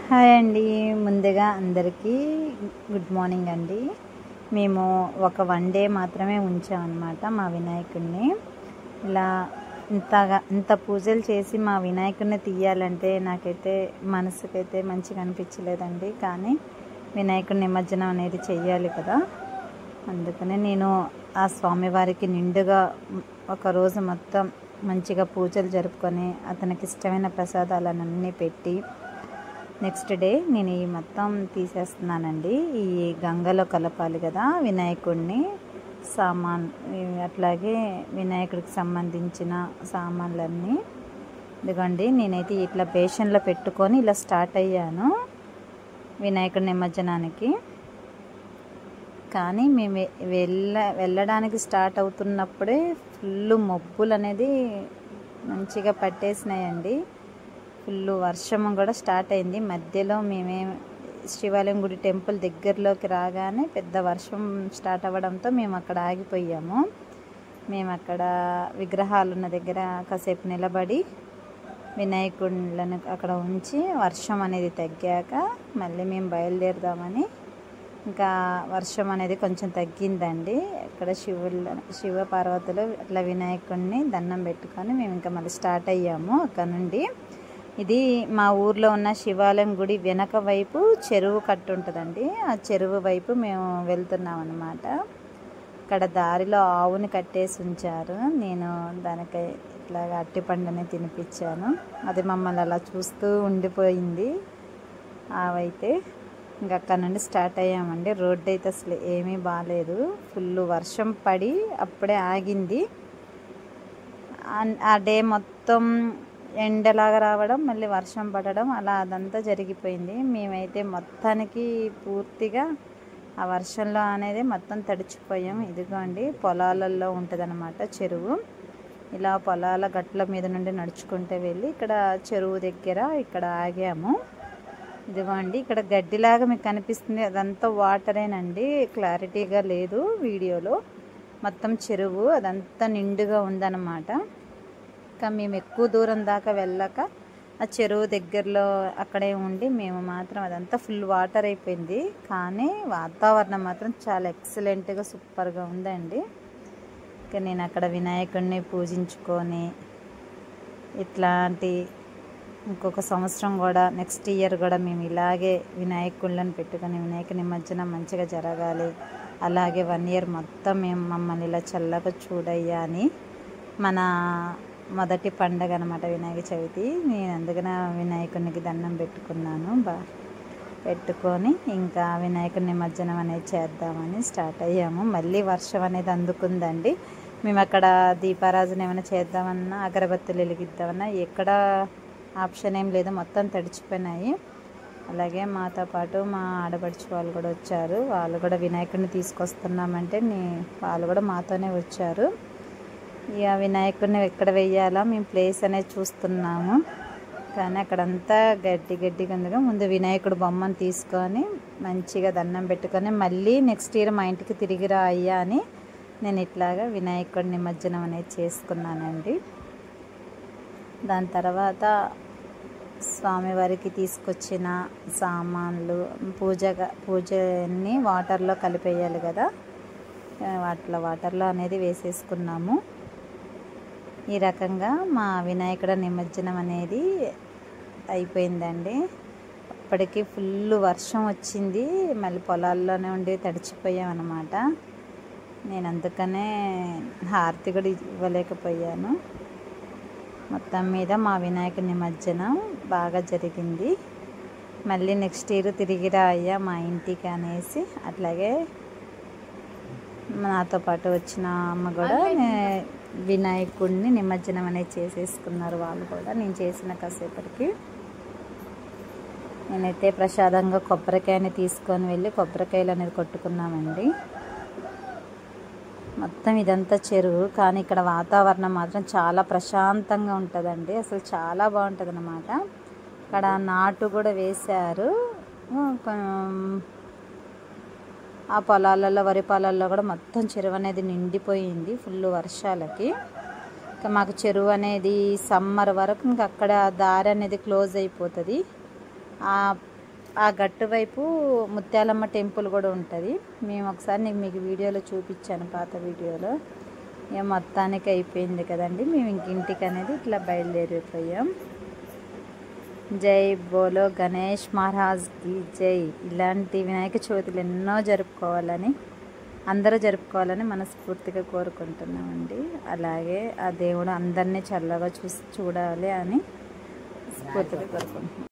Hi అండి. ముందుగా అందరికీ గుడ్ మార్నింగ్ అండి. మేము ఒక 1 డే మాత్రమే ఉంచామన్నమాట మా వినాయకుడిని. ఇలా ఇంత పూజలు చేసి మా వినాయకుడిని తీయాలంటే నాకైతే మనసుకైతే మంచిగా అనిపించలేదండి. కానీ వినాయకుడి నిమజ్జనం అనేది చెయ్యాలి కదా, అందుకనే నేను ఆ స్వామివారికి నిండుగా ఒకరోజు మొత్తం మంచిగా పూజలు జరుపుకొని అతనికి ఇష్టమైన ప్రసాదాలన్నీ పెట్టి నెక్స్ట్ డే నేను ఈ మొత్తం తీసేస్తున్నానండి. ఈ గంగలో కలపాలి కదా వినాయకుడిని, అట్లాగే వినాయకుడికి సంబంధించిన సామాన్లన్నీ. ఇదిగోండి, నేనైతే ఇట్లా బేషన్లో పెట్టుకొని ఇలా స్టార్ట్ అయ్యాను వినాయకుడి నిమజ్జనానికి. కానీ మేము వెళ్ళడానికి స్టార్ట్ అవుతున్నప్పుడే ఫుల్ మబ్బులు అనేది మంచిగా పట్టేసినాయండి. ఫుల్ వర్షం కూడా స్టార్ట్ అయింది. మధ్యలో శివాలయం గుడి టెంపుల్ దగ్గరలోకి రాగానే పెద్ద వర్షం స్టార్ట్ అవ్వడంతో మేము అక్కడ ఆగిపోయాము. మేము అక్కడ విగ్రహాలు ఉన్న దగ్గర కాసేపు నిలబడి వినాయకుళ్ళను అక్కడ ఉంచి వర్షం అనేది తగ్గాక మళ్ళీ మేము బయలుదేరదామని, ఇంకా వర్షం అనేది కొంచెం తగ్గిందండి. ఇక్కడ శివ పార్వతులు అట్లా వినాయకుడిని దండం పెట్టుకొని మేము ఇంకా మళ్ళీ స్టార్ట్ అయ్యాము అక్కడ నుండి. ఇది మా ఊర్లో ఉన్న శివాలయం గుడి వెనక వైపు చెరువు కట్టు ఉంటుందండి. ఆ చెరువు వైపు మేము వెళ్తున్నాం అన్నమాట. ఇక్కడ దారిలో ఆవుని కట్టేసి ఉంచారు. నేను దానికి ఇట్లాగా అట్టిపండుని తినిపించాను. అది మమ్మల్ని అలా చూస్తూ ఉండిపోయింది ఆవైతే. ఇంకా అక్కడ నుండి స్టార్ట్ అయ్యామండి. రోడ్డు అయితే అసలు ఏమీ బాగాలేదు, ఫుల్ వర్షం పడి అప్పుడే ఆగింది. ఆ డే మొత్తం ఎండలాగా రావడం, మళ్ళీ వర్షం పడడం, అలా అదంతా జరిగిపోయింది. మేమైతే మొత్తానికి పూర్తిగా ఆ వర్షంలో అనేది మొత్తం తడిచిపోయాం. ఇదిగోండి, పొలాలలో ఉంటుందన్నమాట చెరువు. ఇలా పొలాల గట్ల మీద నుండి నడుచుకుంటూ వెళ్ళి ఇక్కడ చెరువు దగ్గర ఇక్కడ ఆగాము. ఇదిగోండి, ఇక్కడ గడ్డిలాగా మీకు కనిపిస్తుంది, అదంతా వాటరేనండి, క్లారిటీగా లేదు వీడియోలో. మొత్తం చెరువు అదంతా నిండుగా ఉందన్నమాట. ఇంకా మేము ఎక్కువ దూరం దాకా వెళ్ళక ఆ చెరువు దగ్గరలో అక్కడే ఉండి మేము మాత్రం అదంతా ఫుల్ వాటర్ అయిపోయింది. కానీ వాతావరణం మాత్రం చాలా ఎక్సలెంట్గా సూపర్గా ఉందండి. ఇంకా నేను అక్కడ వినాయకుడిని పూజించుకొని ఇట్లాంటి ఇంకొక సంవత్సరం కూడా నెక్స్ట్ ఇయర్ కూడా మేము ఇలాగే వినాయకుళ్ళని పెట్టుకొని వినాయక నిమజ్జనం మంచిగా జరగాలి, అలాగే 1 year మొత్తం మేము మమ్మల్ని ఇలా చల్లగా చూడయ్యా అని. మన మొదటి పండగ అనమాట వినాయక చవితి. నేను అందుకనే వినాయకునికి దండం పెట్టుకున్నాను. పెట్టుకొని ఇంకా వినాయకుడి నిమజ్జనం అనేది చేద్దామని స్టార్ట్ అయ్యాము. మళ్ళీ వర్షం అనేది అందుకుందండి. మేము అక్కడ దీపారాజన ఏమైనా చేద్దామన్నా, అగరబత్తులు వెలిగిద్దామన్నా ఎక్కడ ఆప్షన్ ఏం లేదు, మొత్తం తడిచిపోయినాయి. అలాగే మాతో పాటు మా ఆడపడుచు వాళ్ళు కూడా వచ్చారు. వాళ్ళు కూడా వినాయకుడిని తీసుకొస్తున్నామంటే వాళ్ళు కూడా మాతోనే వచ్చారు. ఇక వినాయకుడిని ఎక్కడ వెయ్యాలా మేము ప్లేస్ అనేది చూస్తున్నాము. కానీ అక్కడంతా గడ్డిగా ఉందిగా. ముందు వినాయకుడు బొమ్మను తీసుకొని మంచిగా దండం పెట్టుకొని మళ్ళీ నెక్స్ట్ ఇయర్ మా ఇంటికి తిరిగి రా అయ్యా అని నేను ఇట్లాగా వినాయకుడి నిమజ్జనం అనేది చేసుకున్నానండి. దాని తర్వాత స్వామివారికి తీసుకొచ్చిన సామాన్లు పూజని వాటర్లో కలిపేయాలి కదా, వాటర్లో అనేది వేసేసుకున్నాము. ఈ రకంగా మా వినాయకుడి నిమజ్జనం అనేది అయిపోయిందండి. అప్పటికి ఫుల్ వర్షం వచ్చింది, మళ్ళీ పొలాల్లోనే ఉండి తడిచిపోయాం అన్నమాట. నేను అందుకనే హారతి కూడా ఇవ్వలేకపోయాను. మొత్తం మీద మా వినాయకుడి నిమజ్జనం బాగా జరిగింది. మళ్ళీ నెక్స్ట్ ఇయర్ తిరిగిరా అయ్యా మా ఇంటికి అనేసి, అట్లాగే నాతో పాటు వచ్చిన అమ్మ కూడా వినాయకుడిని నిమజ్జనం అనేది చేసేసుకున్నారు వాళ్ళు కూడా. నేను చేసిన కాసేపటికి నేనైతే ప్రసాదంగా కొబ్బరికాయని తీసుకొని వెళ్ళి కొబ్బరికాయలు అనేది కొట్టుకున్నామండి. మొత్తం ఇదంతా చెరువు, కానీ ఇక్కడ వాతావరణం మాత్రం చాలా ప్రశాంతంగా ఉంటుందండి. అసలు చాలా బాగుంటుంది అన్నమాట. ఇక్కడ నాటు కూడా వేశారు. ఆ పొలాలలో, వరి పొలాల్లో కూడా మొత్తం చెరువు అనేది నిండిపోయింది ఫుల్ వర్షాలకి. ఇంకా మాకు చెరువు అనేది సమ్మర్ వరకు ఇంకా అక్కడ దారి అనేది క్లోజ్ అయిపోతుంది. ఆ ఆ గట్టు వైపు ముత్యాలమ్మ టెంపుల్ కూడా ఉంటుంది. మేము ఒకసారి మీకు వీడియోలో చూపించాను, పాత వీడియోలో. ఇక మొత్తానికి అయిపోయింది కదండి, మేము ఇంటికి అనేది ఇట్లా బయలుదేరిపోయాం. జై బోలో గణేష్ మహారాజ్కి జై. ఇలాంటి వినాయక చవితులు ఎన్నో అందరూ జరుపుకోవాలని మనస్ఫూర్తిగా కోరుకుంటున్నామండి. అలాగే ఆ దేవుడు అందరినీ చల్లగా చూడాలి అని స్ఫూర్తిగా కోరుకుంటున్నాం.